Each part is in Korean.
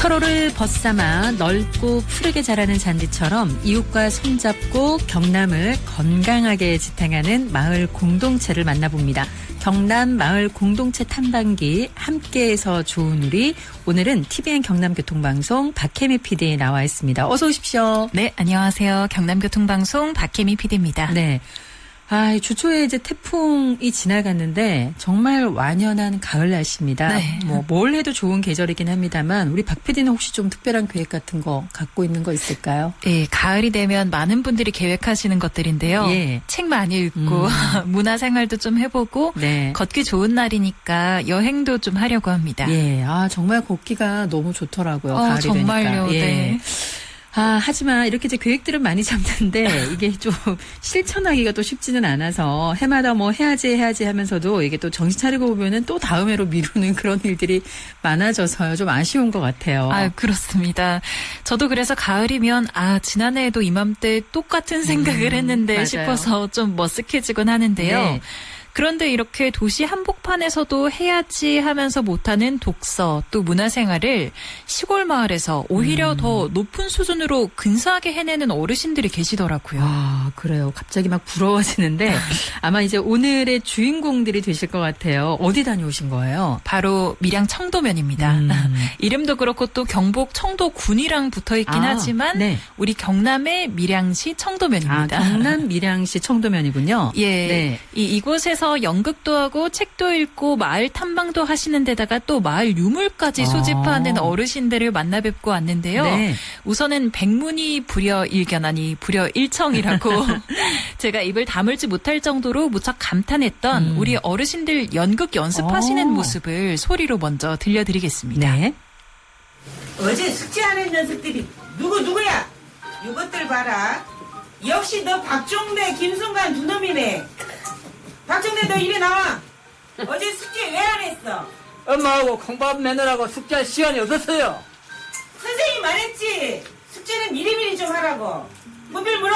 서로를 벗삼아 넓고 푸르게 자라는 잔디처럼 이웃과 손잡고 경남을 건강하게 지탱하는 마을 공동체를 만나봅니다. 경남 마을 공동체 탐방기 함께해서 좋은 우리, 오늘은 TVN 경남교통방송 박혜미 PD 나와 있습니다. 어서 오십시오. 네, 안녕하세요. 경남교통방송 박혜미 PD입니다. 네. 주초에 이제 태풍이 지나갔는데 정말 완연한 가을 날씨입니다. 네. 뭘 해도 좋은 계절이긴 합니다만 우리 박 PD는 혹시 좀 특별한 계획 같은 거 갖고 있는 거 있을까요? 예, 가을이 되면 많은 분들이 계획하시는 것들인데요. 예. 책 많이 읽고 문화생활도 좀 해보고 네. 걷기 좋은 날이니까 여행도 좀 하려고 합니다. 예, 정말 걷기가 너무 좋더라고요. 가을이 정말요. 되니까. 예. 네. 하지만 이렇게 이제 계획들은 많이 잡는데 이게 좀 실천하기가 또 쉽지는 않아서 해마다 해야지 하면서도 이게 또 정신 차리고 보면은 또 다음 해로 미루는 그런 일들이 많아져서요. 좀 아쉬운 것 같아요. 그렇습니다. 저도 그래서 가을이면 지난해에도 이맘때 똑같은 생각을 했는데 맞아요. 싶어서 좀 머쓱해지곤 하는데요. 네. 그런데 이렇게 도시 한복판에서도 해야지 하면서 못하는 독서 또 문화생활을 시골 마을에서 오히려 더 높은 수준으로 근사하게 해내는 어르신들이 계시더라고요. 그래요. 갑자기 막 부러워지는데 아마 이제 오늘의 주인공들이 되실 것 같아요. 어디 다녀오신 거예요? 바로 밀양 청도면입니다. 이름도 그렇고 또 경북 청도군이랑 붙어있긴 하지만 네. 우리 경남의 밀양시 청도면입니다. 경남 밀양시 청도면이군요. 예, 네. 이곳에서 연극도 하고 책도 읽고 마을 탐방도 하시는 데다가 또 마을 유물까지 수집하는 어르신들을 만나 뵙고 왔는데요. 네. 우선은 백문이 불여일견하니 불여일청이라고 제가 입을 다물지 못할 정도로 무척 감탄했던 우리 어르신들 연극 연습하시는 모습을 소리로 먼저 들려드리겠습니다. 네. 어제 숙제하는 녀석들이 누구야? 이것들 봐라. 역시 너 박종대, 김순관 두 놈이네. 박종대 너 이리 나와. 어제 숙제 왜 안 했어? 엄마하고 콩밥 내느라고 숙제할 시간이 없었어요. 선생님 말했지. 숙제는 미리미리 좀 하라고. 문필 물어.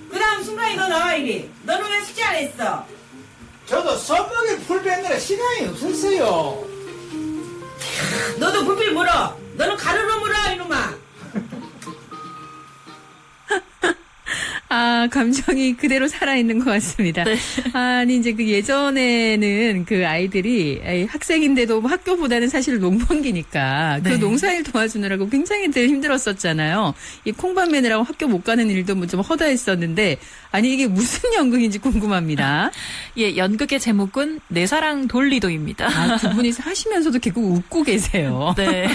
그 다음 순간이 너 나와 이리. 너는 왜 숙제 안 했어? 저도 수업하기 풀 빼느라 시간이 없었어요. 너도 문필 물어. 너는 가루로 물어 이놈아. 감정이 그대로 살아있는 것 같습니다. 네. 이제 예전에는 그 아이들이 학생인데도 학교보다는 사실 농번기니까 그 네. 농사일 도와주느라고 굉장히 늘 힘들었었잖아요. 이 콩밥 매느라고 학교 못 가는 일도 좀 허다했었는데, 이게 무슨 연극인지 궁금합니다. 예, 연극의 제목은 내 사랑 돌리도입니다. 두 분이 하시면서도 결국 웃고 계세요. 네.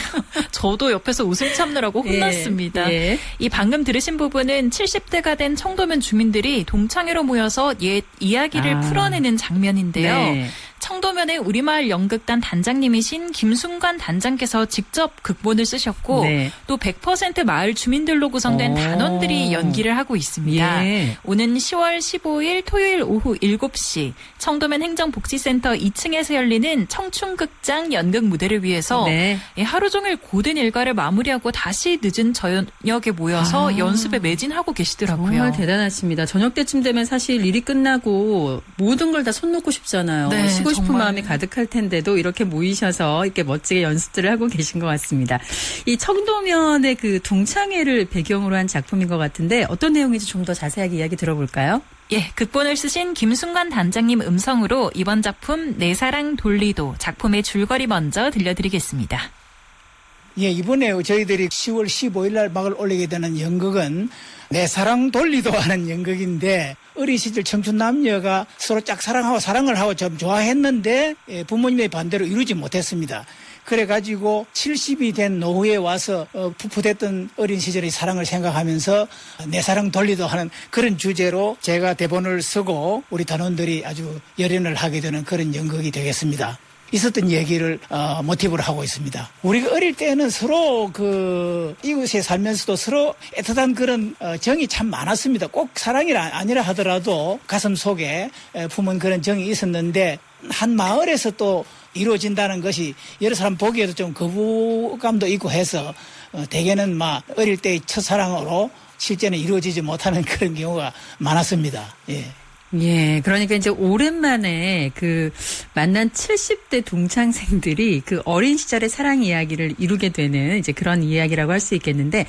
저도 옆에서 웃음 참느라고 혼났습니다. 예. 이 방금 들으신 부분은 70대가 된 청도면 주민들이 동창회로 모여서 옛 이야기를 풀어내는 장면인데요. 네. 청도면의 우리마을 연극단 단장님이신 김순관 단장께서 직접 극본을 쓰셨고 네. 또 100% 마을 주민들로 구성된 단원들이 연기를 하고 있습니다. 예. 오는 10월 15일 토요일 오후 7시 청도면 행정복지센터 2층에서 열리는 청춘극장 연극 무대를 위해서 네. 하루 종일 고된 일과를 마무리하고 다시 늦은 저녁에 모여서 연습에 매진하고 계시더라고요. 정말 대단하십니다. 저녁 때쯤 되면 사실 일이 끝나고 모든 걸 다 손 놓고 싶잖아요. 네, 쉬고 싶은 정말. 마음이 가득할 텐데도 이렇게 모이셔서 이렇게 멋지게 연습들을 하고 계신 것 같습니다. 이 청도면의 그 동창회를 배경으로 한 작품인 것 같은데 어떤 내용인지 좀 더 자세하게 이야기 들어볼까요? 예, 극본을 쓰신 김순관 단장님 음성으로 이번 작품 내 사랑 돌리도 작품의 줄거리 먼저 들려드리겠습니다. 예, 이번에 저희들이 10월 15일 날 막을 올리게 되는 연극은 내 사랑 돌리도 하는 연극인데, 어린 시절 청춘 남녀가 서로 짝사랑하고 사랑을 하고 좀 좋아했는데 부모님의 반대로 이루지 못했습니다. 그래가지고 70이 된 노후에 와서 풋풋했던 어린 시절의 사랑을 생각하면서 내 사랑 돌리도 하는 그런 주제로 제가 대본을 쓰고 우리 단원들이 아주 열연을 하게 되는 그런 연극이 되겠습니다. 있었던 얘기를 모티브로 하고 있습니다. 우리가 어릴 때는 서로 그 이웃에 살면서도 서로 애틋한 그런 정이 참 많았습니다. 꼭 사랑이 아니라 하더라도 가슴 속에 품은 그런 정이 있었는데, 한 마을에서 또 이루어진다는 것이 여러 사람 보기에도 좀 거부감도 있고 해서 대개는 막 어릴 때의 첫사랑으로 실제는 이루어지지 못하는 그런 경우가 많았습니다. 예. 예, 그러니까 이제 오랜만에 그 만난 70대 동창생들이 그 어린 시절의 사랑 이야기를 이루게 되는 이제 그런 이야기라고 할 수 있겠는데,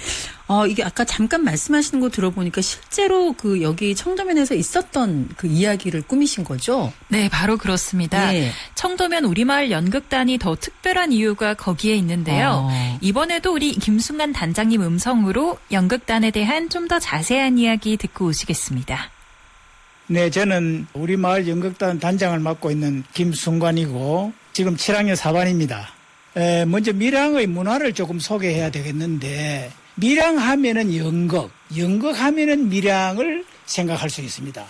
이게 아까 잠깐 말씀하시는 거 들어보니까 실제로 그 여기 청도면에서 있었던 그 이야기를 꾸미신 거죠? 네, 바로 그렇습니다. 예. 청도면 우리마을 연극단이 더 특별한 이유가 거기에 있는데요. 이번에도 우리 김순간 단장님 음성으로 연극단에 대한 좀 더 자세한 이야기 듣고 오시겠습니다. 네, 저는 우리 마을 연극단 단장을 맡고 있는 김순관이고 지금 7학년 4반입니다. 먼저 밀양의 문화를 조금 소개해야 되겠는데 밀양 하면은 연극, 연극 하면은 밀양을 생각할 수 있습니다.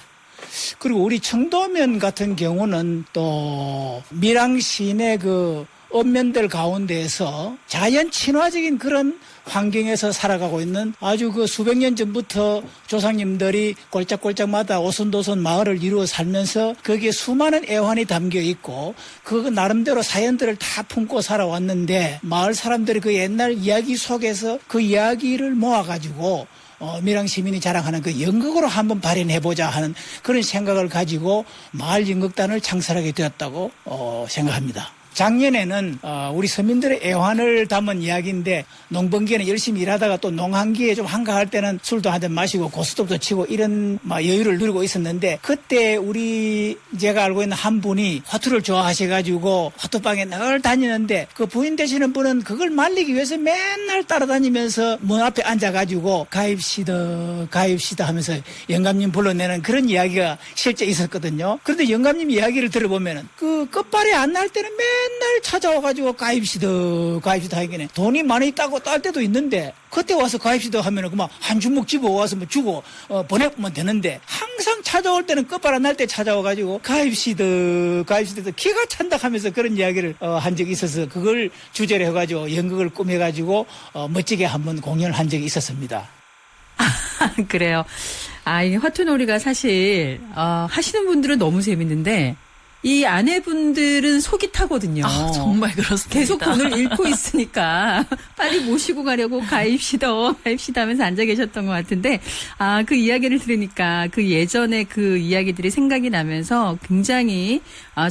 그리고 우리 청도면 같은 경우는 또 밀양 시내 그 읍면들 가운데에서 자연 친화적인 그런 환경에서 살아가고 있는 아주 그 수백 년 전부터 조상님들이 꼴짝꼴짝마다 오손도손 마을을 이루어 살면서 거기에 수많은 애환이 담겨 있고 그 나름대로 사연들을 다 품고 살아왔는데 마을 사람들이 그 옛날 이야기 속에서 그 이야기를 모아가지고 밀양 시민이 자랑하는 그 연극으로 한번 발현해보자 하는 그런 생각을 가지고 마을 연극단을 창설하게 되었다고 생각합니다. 작년에는 우리 서민들의 애환을 담은 이야기인데 농번기에는 열심히 일하다가 또 농한기에 좀 한가할 때는 술도 한잔 마시고 고스톱도 치고 이런 여유를 누리고 있었는데 그때 제가 알고 있는 한 분이 화투를 좋아하셔가지고 화투방에 늘 다니는데 그 부인 되시는 분은 그걸 말리기 위해서 맨날 따라다니면서 문 앞에 앉아가지고 가입시다 하면서 영감님 불러내는 그런 이야기가 실제 있었거든요. 그런데 영감님 이야기를 들어보면은 그 끝발이 안 날 때는 맨날 찾아와가지고 가입시다 하기는 돈이 많이 있다고 딸 때도 있는데 그때 와서 가입시다 하면은 그만 한 주먹 집어와서 뭐 주고 보내면 되는데 항상 찾아올 때는 끝발 안 날 때 찾아와가지고 가입시다 기가 찬다 하면서 그런 이야기를 한 적이 있어서 그걸 주제로 해가지고 연극을 꾸며가지고 멋지게 한번 공연을 한 적이 있었습니다. 그래요. 이 화투놀이가 사실 하시는 분들은 너무 재밌는데 이 아내분들은 속이 타거든요. 정말 그렇습니다. 계속 돈을 잃고 있으니까 빨리 모시고 가려고 가입시다 하면서 앉아 계셨던 것 같은데 그 이야기를 들으니까 그 예전에 그 이야기들이 생각이 나면서 굉장히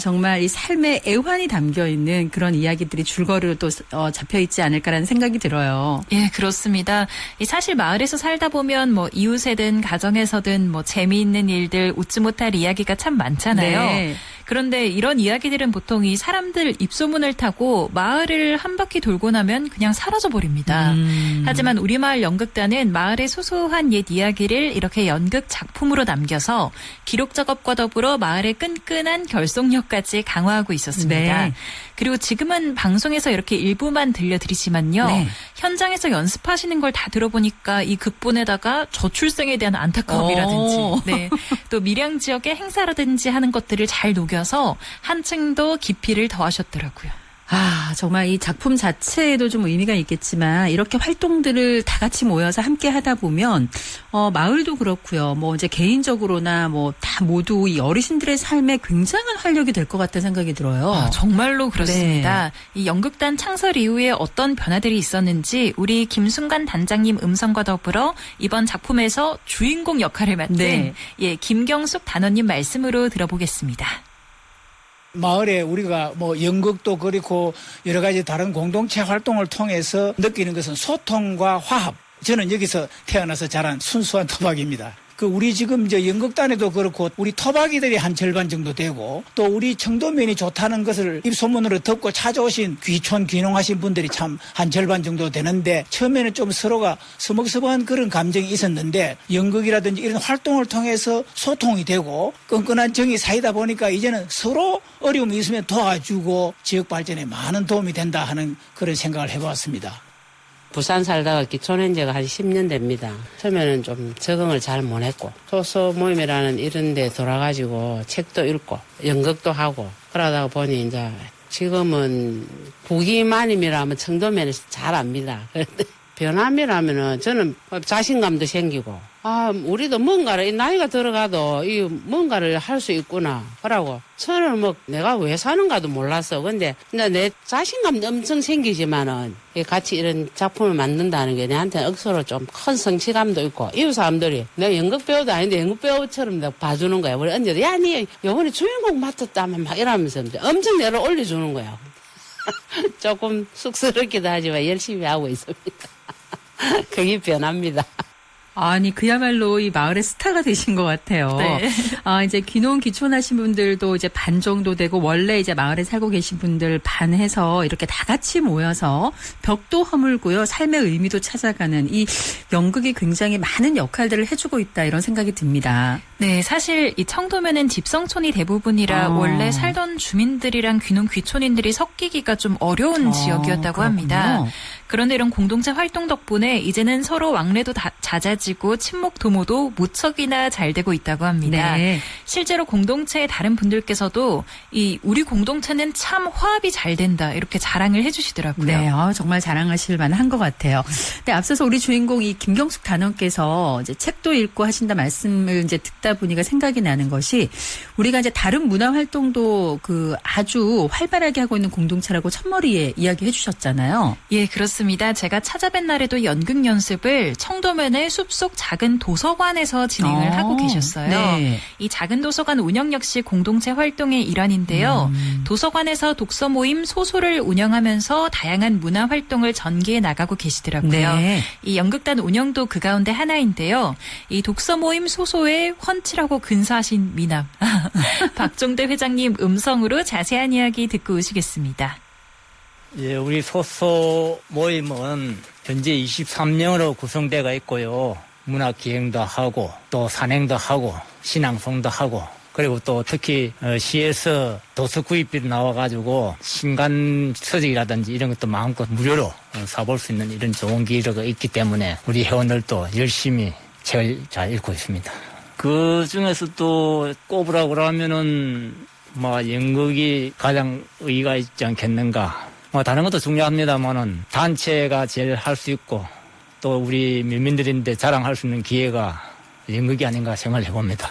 정말 이 삶의 애환이 담겨 있는 그런 이야기들이 줄거리로 또 잡혀 있지 않을까라는 생각이 들어요. 예, 그렇습니다. 사실 마을에서 살다 보면 뭐 이웃에든 가정에서든 뭐 재미있는 일들, 웃지 못할 이야기가 참 많잖아요. 네. 그런데 이런 이야기들은 보통 이 사람들 입소문을 타고 마을을 한 바퀴 돌고 나면 그냥 사라져 버립니다. 하지만 우리 마을 연극단은 마을의 소소한 옛 이야기를 이렇게 연극 작품으로 남겨서 기록 작업과 더불어 마을의 끈끈한 결속력까지 강화하고 있었습니다. 네. 그리고 지금은 방송에서 이렇게 일부만 들려드리지만요. 네. 현장에서 연습하시는 걸 다 들어보니까 이 극본에다가 저출생에 대한 안타까움이라든지 또 밀양 지역의 행사라든지 하는 것들을 잘 녹여서 한층 더 깊이를 더하셨더라고요. 정말 이 작품 자체에도 좀 의미가 있겠지만 이렇게 활동들을 다 같이 모여서 함께 하다 보면 마을도 그렇고요. 뭐 이제 개인적으로나 뭐 다 모두 이 어르신들의 삶에 굉장한 활력이 될 것 같다는 생각이 들어요. 정말로 그렇습니다. 네. 이 연극단 창설 이후에 어떤 변화들이 있었는지 우리 김순간 단장님 음성과 더불어 이번 작품에서 주인공 역할을 맡은 김경숙 단원님 말씀으로 들어보겠습니다. 마을에 우리가 뭐 연극도 그렇고 여러 가지 다른 공동체 활동을 통해서 느끼는 것은 소통과 화합. 저는 여기서 태어나서 자란 순수한 토박입니다. 우리 지금 연극단에도 그렇고 우리 토박이들이 한 절반 정도 되고 또 우리 청도면이 좋다는 것을 입소문으로 듣고 찾아오신 귀촌 귀농하신 분들이 참 한 절반 정도 되는데 처음에는 좀 서로가 서먹서먹한 그런 감정이 있었는데 연극이라든지 이런 활동을 통해서 소통이 되고 끈끈한 정이 쌓이다 보니까 이제는 서로 어려움이 있으면 도와주고 지역 발전에 많은 도움이 된다 하는 그런 생각을 해보았습니다. 부산 살다가 귀촌한 지가 한 10년 됩니다. 처음에는 좀 적응을 잘 못했고 소소 모임이라는 이런 데 돌아가지고 책도 읽고 연극도 하고 그러다 보니 이제 지금은 구기마님이라면 청도면에서 잘 압니다. 변함이라면은 저는 자신감도 생기고, 우리도 뭔가를, 나이가 들어가도 이 뭔가를 할 수 있구나. 그러고, 저는 뭐 내가 왜 사는가도 몰랐어. 근데 내 자신감도 엄청 생기지만은 같이 이런 작품을 만든다는 게 내한테는 억수로 좀 큰 성취감도 있고, 이웃 사람들이 내가 연극 배우도 아닌데 연극 배우처럼 내가 봐주는 거야. 우리 언니도, 야, 니 요번에 주인공 맡았다면 막 이러면서 엄청 내를 올려주는 거야. 조금 쑥스럽기도 하지만 열심히 하고 있습니다. 그게 변합니다. 아니, 그야말로 이 마을의 스타가 되신 것 같아요. 네. 이제 귀농 귀촌하신 분들도 이제 반 정도 되고, 원래 이제 마을에 살고 계신 분들 반 해서 이렇게 다 같이 모여서 벽도 허물고요. 삶의 의미도 찾아가는 이 연극이 굉장히 많은 역할들을 해주고 있다, 이런 생각이 듭니다. 네, 사실 이 청도면은 집성촌이 대부분이라 원래 살던 주민들이랑 귀농 귀촌인들이 섞이기가 좀 어려운 지역이었다고 합니다. 그렇군요. 그런데 이런 공동체 활동 덕분에 이제는 서로 왕래도 잦아지고 친목 도모도 무척이나 잘 되고 있다고 합니다. 네. 실제로 공동체의 다른 분들께서도 이 우리 공동체는 참 화합이 잘 된다 이렇게 자랑을 해주시더라고요. 네, 정말 자랑하실 만한 것 같아요. 근데 앞서서 우리 주인공 이 김경숙 단원께서 이제 책도 읽고 하신다 말씀을 이제 듣다 보니까 생각이 나는 것이, 우리가 이제 다른 문화 활동도 아주 활발하게 하고 있는 공동체라고 첫머리에 이야기해 주셨잖아요. 예, 그렇습니다. 제가 찾아뵌 날에도 연극 연습을 청도면의 숲속 작은 도서관에서 진행을 하고 계셨어요. 네. 이 작은 도서관 운영 역시 공동체 활동의 일환인데요. 도서관에서 독서 모임 소소를 운영하면서 다양한 문화 활동을 전개해 나가고 계시더라고요. 네. 이 연극단 운영도 그 가운데 하나인데요. 이 독서 모임 소소에 훤칠하고 근사하신 미남 박종대 회장님 음성으로 자세한 이야기 듣고 오시겠습니다. 예, 우리 소소 모임은 현재 23명으로 구성되어 있고요. 문화기행도 하고 또 산행도 하고 신앙송도 하고, 그리고 또 특히 시에서 도서 구입비로 나와가지고 신간 서적이라든지 이런 것도 마음껏 무료로 사볼 수 있는 이런 좋은 기회가 있기 때문에 우리 회원들도 열심히 책을 잘 읽고 있습니다. 그 중에서 또 꼽으라고 그러면은 연극이 가장 의의가 있지 않겠는가. 다른 것도 중요합니다만은 단체가 제일 할 수 있고 또 우리 민민들인데 자랑할 수 있는 기회가 연극이 아닌가 생각을 해봅니다.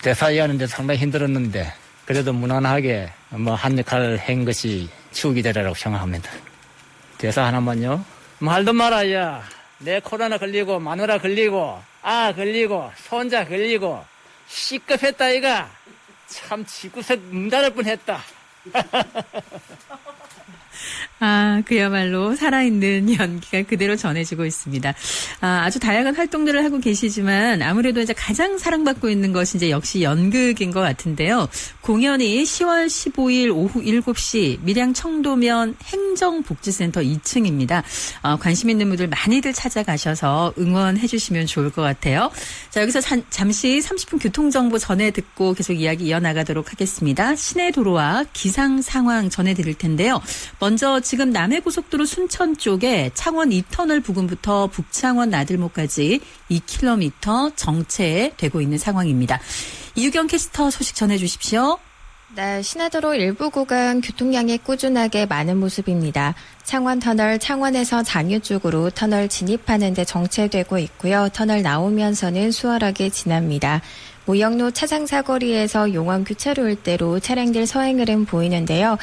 대사 이해하는데 상당히 힘들었는데 그래도 무난하게 한 역할을 한 것이 추억이 되리라고 생각합니다. 대사 하나만요. 말도 마라, 야. 내 코로나 걸리고 마누라 걸리고 걸리고 손자 걸리고 C급했다 이가. 참 지구석 문 닫을 뻔했다. 그야말로 살아있는 연기가 그대로 전해지고 있습니다. 아주 다양한 활동들을 하고 계시지만 아무래도 이제 가장 사랑받고 있는 것이 이제 역시 연극인 것 같은데요. 공연이 10월 15일 오후 7시 밀양 청도면 행정복지센터 2층입니다. 관심 있는 분들 많이들 찾아가셔서 응원해 주시면 좋을 것 같아요. 자, 여기서 잠시 30분 교통정보 전해 듣고 계속 이야기 이어나가도록 하겠습니다. 시내 도로와 기상 상황 전해드릴 텐데요. 먼저 지금 남해고속도로 순천 쪽에 창원 2터널 부근부터 북창원 나들목까지 2km 정체되고 있는 상황입니다. 이유경 캐스터 소식 전해주십시오. 네, 신화도로 일부 구간 교통량이 꾸준하게 많은 모습입니다. 창원터널 창원에서 장유 쪽으로 터널 진입하는 데 정체되고 있고요. 터널 나오면서는 수월하게 지납니다. 모영로 차장사거리에서 용원교차로 일대로 차량들 서행 흐름 보이는데요.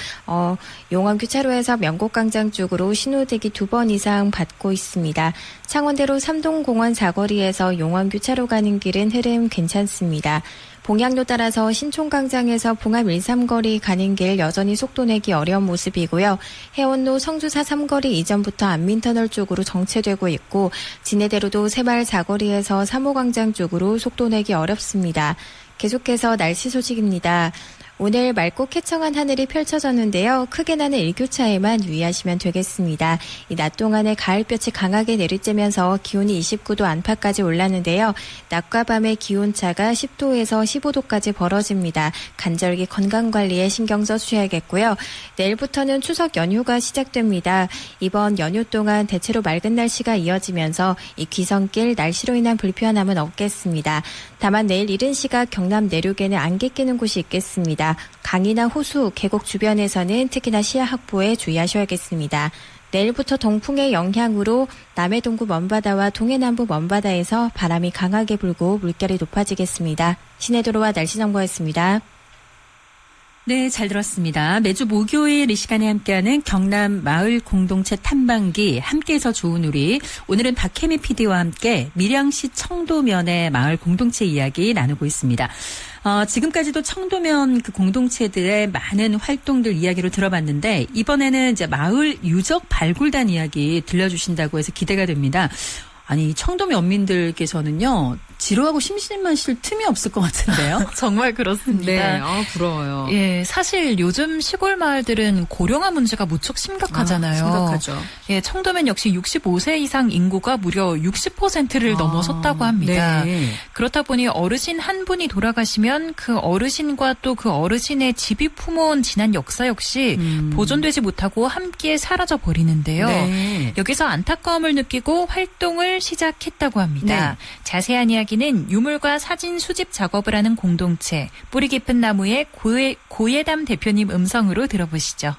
용원교차로에서 명곡광장 쪽으로 신호대기 2번 이상 받고 있습니다. 창원대로 삼동공원 사거리에서 용원교차로 가는 길은 흐름 괜찮습니다. 봉양로 따라서 신촌광장에서 봉암 1-3거리 가는 길 여전히 속도 내기 어려운 모습이고요. 해원로 성주사 3거리 이전부터 안민터널 쪽으로 정체되고 있고 진해대로도 새마을 4거리에서 3호광장 쪽으로 속도 내기 어렵습니다. 계속해서 날씨 소식입니다. 오늘 맑고 쾌청한 하늘이 펼쳐졌는데요. 크게 나는 일교차에만 유의하시면 되겠습니다. 이 낮 동안에 가을볕이 강하게 내리쬐면서 기온이 29도 안팎까지 올랐는데요. 낮과 밤의 기온차가 10도에서 15도까지 벌어집니다. 간절기 건강관리에 신경 써주셔야겠고요. 내일부터는 추석 연휴가 시작됩니다. 이번 연휴 동안 대체로 맑은 날씨가 이어지면서 이 귀성길 날씨로 인한 불편함은 없겠습니다. 다만 내일 이른 시각 경남 내륙에는 안개 끼는 곳이 있겠습니다. 강이나 호수, 계곡 주변에서는 특히나 시야 확보에 주의하셔야겠습니다. 내일부터 동풍의 영향으로 남해동부 먼바다와 동해남부 먼바다에서 바람이 강하게 불고 물결이 높아지겠습니다. 시내도로와 날씨 정보였습니다. 네, 잘 들었습니다. 매주 목요일 이 시간에 함께하는 경남 마을 공동체 탐방기 함께해서 좋은 우리. 오늘은 박혜미 PD와 함께 밀양시 청도면의 마을 공동체 이야기 나누고 있습니다. 지금까지도 청도면 그 공동체들의 많은 활동들 이야기를 들어봤는데 이번에는 이제 마을 유적 발굴단 이야기 들려주신다고 해서 기대가 됩니다. 아니, 청도면 면민들께서는요, 지루하고 심심하실 틈이 없을 것 같은데요. 정말 그렇습니다. 네, 부러워요. 예, 사실 요즘 시골 마을들은 고령화 문제가 무척 심각하잖아요. 심각하죠. 예, 청도면 역시 65세 이상 인구가 무려 60%를 넘어섰다고 합니다. 네. 그렇다 보니 어르신 한 분이 돌아가시면 그 어르신과 또 그 어르신의 집이 품어온 지난 역사 역시 보존되지 못하고 함께 사라져 버리는데요. 네. 여기서 안타까움을 느끼고 활동을 시작했다고 합니다. 네. 자세한 이야기는 유물과 사진 수집 작업을 하는 공동체 뿌리 깊은 나무의 고예담 대표님 음성으로 들어보시죠.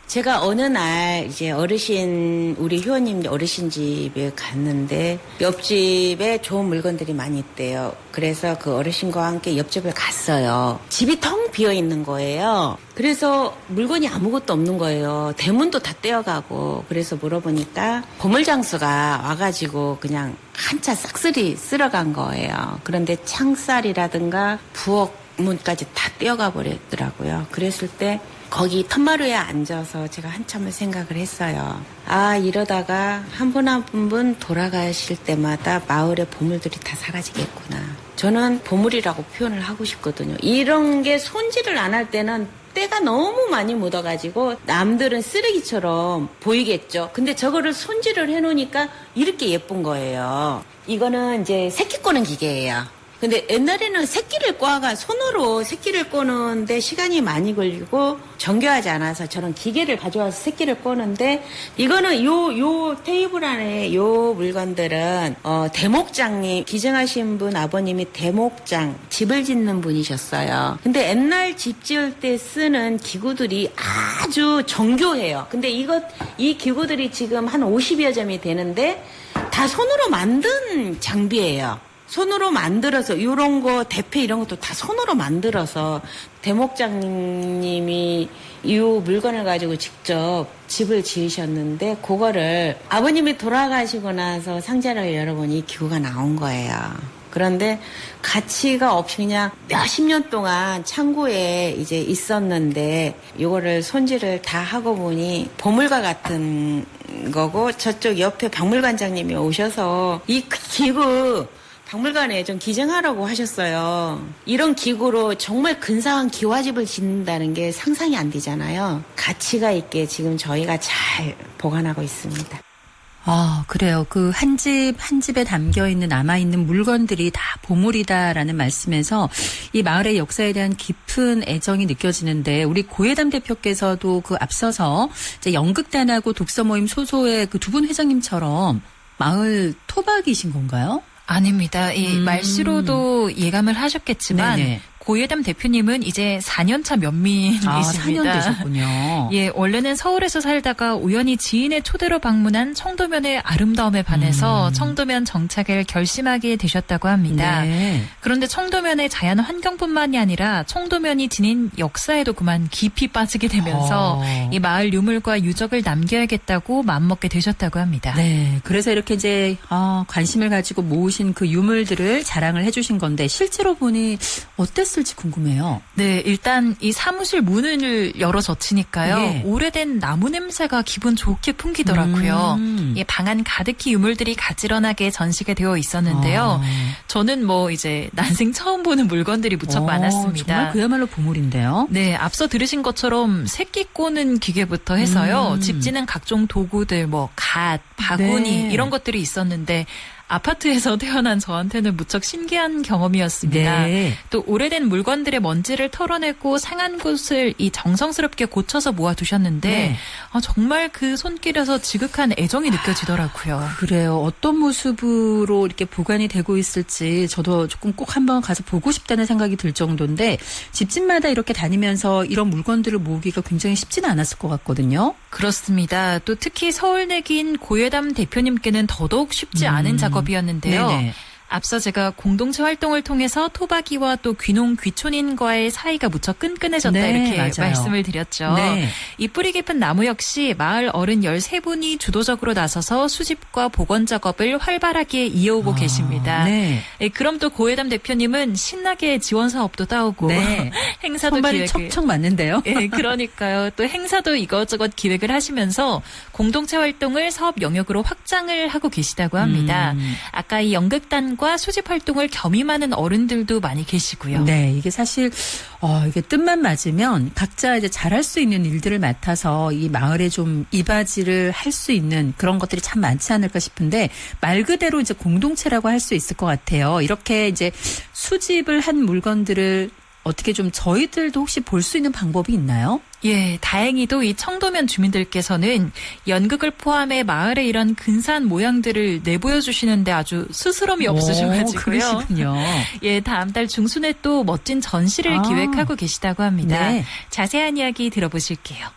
제가 어느 날 이제 어르신 우리 회원님 어르신 집에 갔는데 옆집에 좋은 물건들이 많이 있대요. 그래서 그 어르신과 함께 옆집을 갔어요. 집이 텅 비어 있는 거예요. 그래서 물건이 아무것도 없는 거예요. 대문도 다 떼어가고. 그래서 물어보니까 보물장수가 와가지고 그냥 한차 싹쓸이 쓸어간 거예요. 그런데 창살이라든가 부엌문까지 다 떼어가 버렸더라고요. 그랬을 때 거기 텀마루에 앉아서 제가 한참을 생각을 했어요. 아, 이러다가 한 분 한 분 돌아가실 때마다 마을의 보물들이 다 사라지겠구나. 저는 보물이라고 표현을 하고 싶거든요. 이런 게 손질을 안 할 때는 때가 너무 많이 묻어가지고 남들은 쓰레기처럼 보이겠죠. 근데 저거를 손질을 해놓으니까 이렇게 예쁜 거예요. 이거는 이제 새끼 꼬는 기계예요. 근데 옛날에는 새끼를 손으로 새끼를 꼬는데 시간이 많이 걸리고 정교하지 않아서 저런 기계를 가져와서 새끼를 꼬는데 이거는 요 테이블 안에 요 물건들은 대목장님 기증하신 분 아버님이 대목장 집을 짓는 분이셨어요. 근데 옛날 집 지을 때 쓰는 기구들이 아주 정교해요. 근데 이 기구들이 지금 한 50여 점이 되는데 다 손으로 만든 장비예요. 손으로 만들어서 이런 거 대패 이런 것도 다 손으로 만들어서 대목장님이 이 물건을 가지고 직접 집을 지으셨는데 그거를 아버님이 돌아가시고 나서 상자를 열어보니 이 기구가 나온 거예요. 그런데 가치가 없이 그냥 몇십 년 동안 창고에 이제 있었는데 이거를 손질을 다 하고 보니 보물과 같은 거고 저쪽 옆에 박물관장님이 오셔서 이 기구 박물관에 좀 기증하라고 하셨어요. 이런 기구로 정말 근사한 기와집을 짓는다는 게 상상이 안 되잖아요. 가치가 있게 지금 저희가 잘 보관하고 있습니다. 아, 그래요. 그 한 집에 담겨있는, 남아있는 물건들이 다 보물이다라는 말씀에서 이 마을의 역사에 대한 깊은 애정이 느껴지는데, 우리 고예담 대표께서도 그 앞서서 이제 연극단하고 독서 모임 소소의 그 두 분 회장님처럼 마을 토박이신 건가요? 아닙니다. 이 말씨로도 예감을 하셨겠지만 네네. 고예담 대표님은 이제 4년차 면민이십니다. 아, 4년 되셨군요. 예, 원래는 서울에서 살다가 우연히 지인의 초대로 방문한 청도면의 아름다움에 반해서 청도면 정착을 결심하게 되셨다고 합니다. 네. 그런데 청도면의 자연 환경뿐만이 아니라 청도면이 지닌 역사에도 그만 깊이 빠지게 되면서 이 마을 유물과 유적을 남겨야겠다고 마음먹게 되셨다고 합니다. 네. 그래서 이렇게 이제 관심을 가지고 모으신 그 유물들을 자랑을 해주신 건데 실제로 보니 어땠을지 궁금해요. 네, 일단 이 사무실 문을 열어 젖히니까요. 예. 오래된 나무 냄새가 기분 좋게 풍기더라고요. 예, 방 안 가득히 유물들이 가지런하게 전시가 되어 있었는데요. 저는 뭐 이제 난생 처음 보는 물건들이 무척 많았습니다. 정말 그야말로 보물인데요. 네, 앞서 들으신 것처럼 새끼 꼬는 기계부터 해서요. 집 짓는 각종 도구들, 뭐 갓, 바구니 네. 이런 것들이 있었는데 아파트에서 태어난 저한테는 무척 신기한 경험이었습니다. 네. 또 오래된 물건들의 먼지를 털어내고 상한 곳을 이 정성스럽게 고쳐서 모아두셨는데 네. 정말 그 손길에서 지극한 애정이 느껴지더라고요. 그래요. 어떤 모습으로 이렇게 보관이 되고 있을지 저도 조금 꼭 한번 가서 보고 싶다는 생각이 들 정도인데 집집마다 이렇게 다니면서 이런 물건들을 모으기가 굉장히 쉽지는 않았을 것 같거든요. 그렇습니다. 또 특히 서울 내긴 고예담 대표님께는 더더욱 쉽지 않은 작업이었는데요. 네네. 앞서 제가 공동체 활동을 통해서 토박이와 또 귀농 귀촌인과의 사이가 무척 끈끈해졌다 네, 이렇게 맞아요. 말씀을 드렸죠. 네. 이 뿌리 깊은 나무 역시 마을 어른 13분이 주도적으로 나서서 수집과 복원 작업을 활발하게 이어오고 계십니다. 네. 그럼 또 고혜담 대표님은 신나게 지원 사업도 따오고 네. 행사도 손발이 기획을 척척 맞는데요. 예, 그러니까요. 또 행사도 이것저것 기획을 하시면서 공동체 활동을 사업 영역으로 확장을 하고 계시다고 합니다. 아까 이 연극단과 수집 활동을 겸임하는 어른들도 많이 계시고요. 네, 이게 사실 이게 뜻만 맞으면 각자 이제 잘할 수 있는 일들을 맡아서 이 마을에 좀 이바지를 할 수 있는 그런 것들이 참 많지 않을까 싶은데 말 그대로 이제 공동체라고 할 수 있을 것 같아요. 이렇게 이제 수집을 한 물건들을 어떻게 좀 저희들도 혹시 볼 수 있는 방법이 있나요? 예, 다행히도 이 청도면 주민들께서는 연극을 포함해 마을의 이런 근사한 모양들을 내보여 주시는데 아주 스스럼이 없으셔가지고요. 그러시군요. 예, 다음 달 중순에 또 멋진 전시를 기획하고 계시다고 합니다. 네. 자세한 이야기 들어보실게요.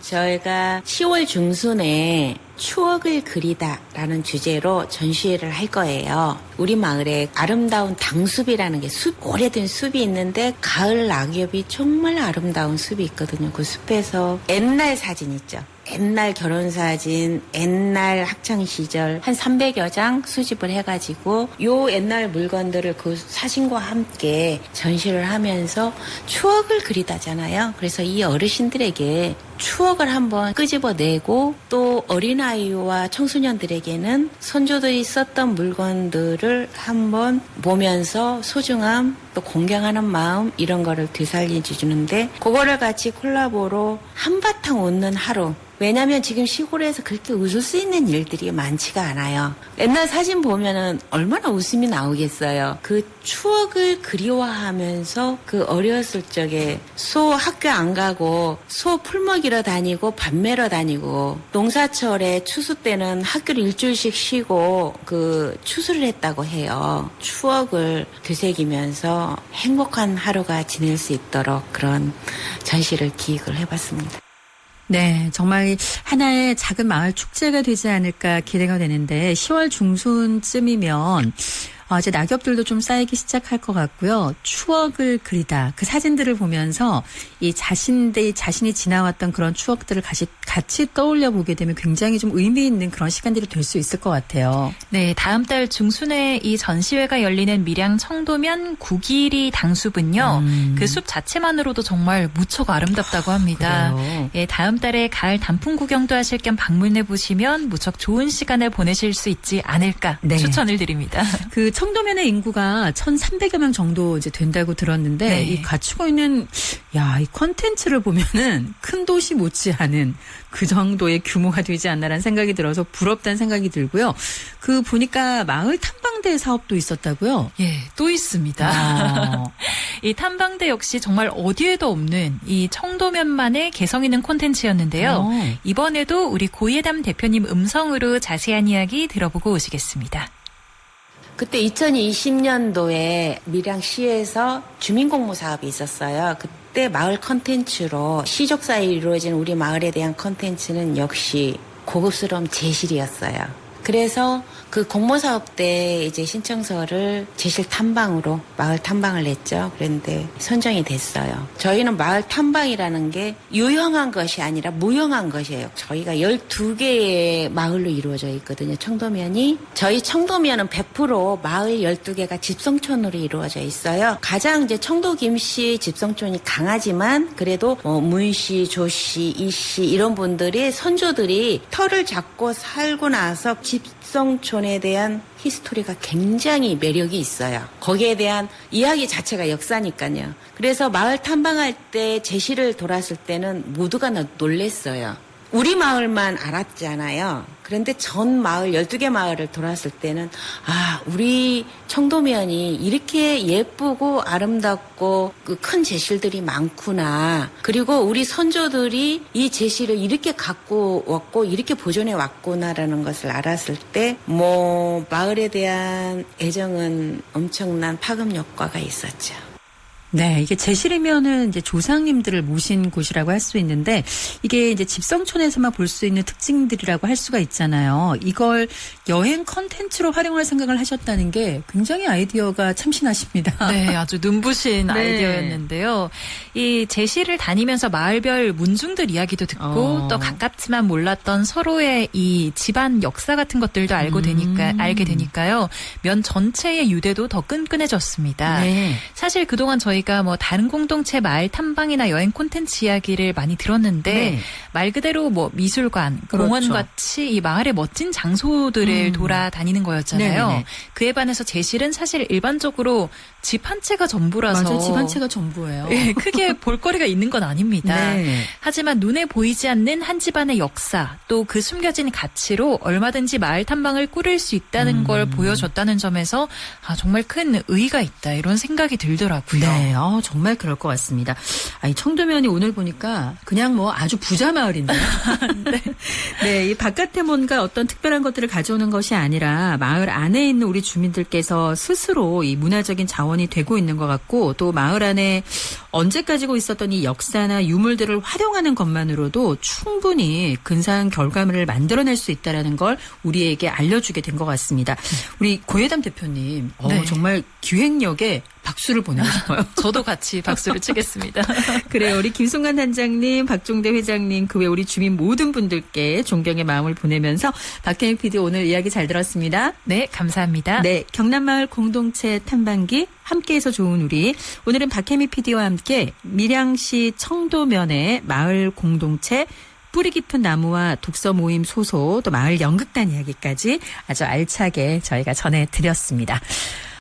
저희가 10월 중순에 추억을 그리다라는 주제로 전시회를 할 거예요. 우리 마을에 아름다운 당숲이라는 게 오래된 숲이 있는데 가을 낙엽이 정말 아름다운 숲이 있거든요. 그 숲에서 옛날 사진 있죠. 옛날 결혼사진, 옛날 학창시절 한 300여 장 수집을 해가지고 요 옛날 물건들을 그 사진과 함께 전시를 하면서 추억을 그리다잖아요. 그래서 이 어르신들에게 추억을 한번 끄집어내고 또 어린아이와 청소년들에게는 선조들이 썼던 물건들을 한번 보면서 소중함 또 공경하는 마음 이런 거를 되살려 주는데 그거를 같이 콜라보로 한바탕 웃는 하루. 왜냐면 지금 시골에서 그렇게 웃을 수 있는 일들이 많지가 않아요. 옛날 사진 보면은 얼마나 웃음이 나오겠어요. 그 추억을 그리워하면서 그 어렸을 적에 소 학교 안 가고 소 풀 먹이러 다니고 밥 매러 다니고 농사철에 추수 때는 학교를 일주일씩 쉬고 그 추수를 했다고 해요. 추억을 되새기면서 행복한 하루가 지낼 수 있도록 그런 전시를 기획을 해봤습니다. 네, 정말 하나의 작은 마을 축제가 되지 않을까 기대가 되는데 10월 중순쯤이면 이제 낙엽들도 좀 쌓이기 시작할 것 같고요. 추억을 그리다. 그 사진들을 보면서 이 자신이 지나왔던 그런 추억들을 같이 떠올려 보게 되면 굉장히 좀 의미 있는 그런 시간들이 될 수 있을 것 같아요. 네, 다음 달 중순에 이 전시회가 열리는 밀양 청도면 구기리 당숲은요. 그 숲 자체만으로도 정말 무척 아름답다고 합니다. 그래요. 예, 다음 달에 가을 단풍 구경도 하실 겸 방문해 보시면 무척 좋은 시간을 보내실 수 있지 않을까 네. 추천을 드립니다. 그 청도면의 인구가 1,300여 명 정도 이제 된다고 들었는데 네. 이 갖추고 있는 이 콘텐츠를 보면은 큰 도시 못지않은 그 정도의 규모가 되지 않나라는 생각이 들어서 부럽다는 생각이 들고요. 그 보니까 마을 탐방대 사업도 있었다고요? 예, 또 있습니다. 이 탐방대 역시 정말 어디에도 없는 이 청도면만의 개성 있는 콘텐츠였는데요. 이번에도 우리 고예담 대표님 음성으로 자세한 이야기 들어보고 오시겠습니다. 그때 2020년도에 밀양시에서 주민공모 사업이 있었어요. 그때 마을 컨텐츠로 시족사에 이루어진 우리 마을에 대한 컨텐츠는 역시 고급스러운 제실이었어요. 그래서 그 공모사업 때 이제 신청서를 제실 탐방으로 마을 탐방을 냈죠. 그런데 선정이 됐어요. 저희는 마을 탐방이라는 게 유형한 것이 아니라 무형한 것이에요. 저희가 12개의 마을로 이루어져 있거든요. 청도면이. 저희 청도면은 100% 마을 12개가 집성촌으로 이루어져 있어요. 가장 이제 청도 김씨 집성촌이 강하지만 그래도 문씨, 조씨, 이씨 이런 분들이 선조들이 터를 잡고 살고 나서 집성촌에 대한 히스토리가 굉장히 매력이 있어요. 거기에 대한 이야기 자체가 역사니까요. 그래서 마을 탐방할 때 제시를 돌았을 때는 모두가 놀랬어요. 우리 마을만 알았잖아요. 그런데 전 마을 12개 마을을 돌았을 때는 우리 청도면이 이렇게 예쁘고 아름답고 그 큰 제실들이 많구나. 그리고 우리 선조들이 이 제실을 이렇게 갖고 왔고 이렇게 보존해 왔구나라는 것을 알았을 때 마을에 대한 애정은 엄청난 파급 효과가 있었죠. 네, 이게 제실이면은 이제 조상님들을 모신 곳이라고 할 수 있는데 이게 이제 집성촌에서만 볼 수 있는 특징들이라고 할 수가 있잖아요. 이걸 여행 컨텐츠로 활용할 생각을 하셨다는 게 굉장히 아이디어가 참신하십니다. 네, 아주 눈부신 네. 아이디어였는데요. 이 제시를 다니면서 마을별 문중들 이야기도 듣고 또 가깝지만 몰랐던 서로의 이 집안 역사 같은 것들도 알게 되니까요. 면 전체의 유대도 더 끈끈해졌습니다. 네. 사실 그동안 저희가 다른 공동체 마을 탐방이나 여행 콘텐츠 이야기를 많이 들었는데 네. 말 그대로 미술관, 그렇죠. 공원 같이 이 마을의 멋진 장소들을 돌아다니는 거였잖아요. 네네. 그에 반해서 제실은 사실 일반적으로 집 한 채가 전부라서 맞아요. 집 한 채가 전부예요. 예, 크게 볼거리가 있는 건 아닙니다. 네. 하지만 눈에 보이지 않는 한 집안의 역사 또 그 숨겨진 가치로 얼마든지 마을 탐방을 꾸릴 수 있다는 걸 보여줬다는 점에서 정말 큰 의의가 있다 이런 생각이 들더라고요. 네, 정말 그럴 것 같습니다. 이 청도면이 오늘 보니까 그냥 아주 부자 마을인데요. 네, 이 바깥에 뭔가 어떤 특별한 것들을 가져오는 것이 아니라 마을 안에 있는 우리 주민들께서 스스로 이 문화적인 자원이 되고 있는 것 같고 또 마을 안에 언제 가지고 있었던 이 역사나 유물들을 활용하는 것만으로도 충분히 근사한 결과물을 만들어낼 수 있다는 걸 우리에게 알려주게 된 것 같습니다. 우리 고예담 대표님, 네. 정말 기획력에 박수를 보내고 싶어요. 저도 같이 박수를 치겠습니다. 그래요. 우리 김송관 단장님, 박종대 회장님, 그 외 우리 주민 모든 분들께 존경의 마음을 보내면서 박혜미 PD 오늘 이야기 잘 들었습니다. 네, 감사합니다. 네, 경남마을 공동체 탐방기 함께해서 좋은 우리. 오늘은 박혜미 PD와 함께 밀양시 청도면의 마을 공동체 뿌리 깊은 나무와 독서 모임 소소 또 마을 연극단 이야기까지 아주 알차게 저희가 전해드렸습니다.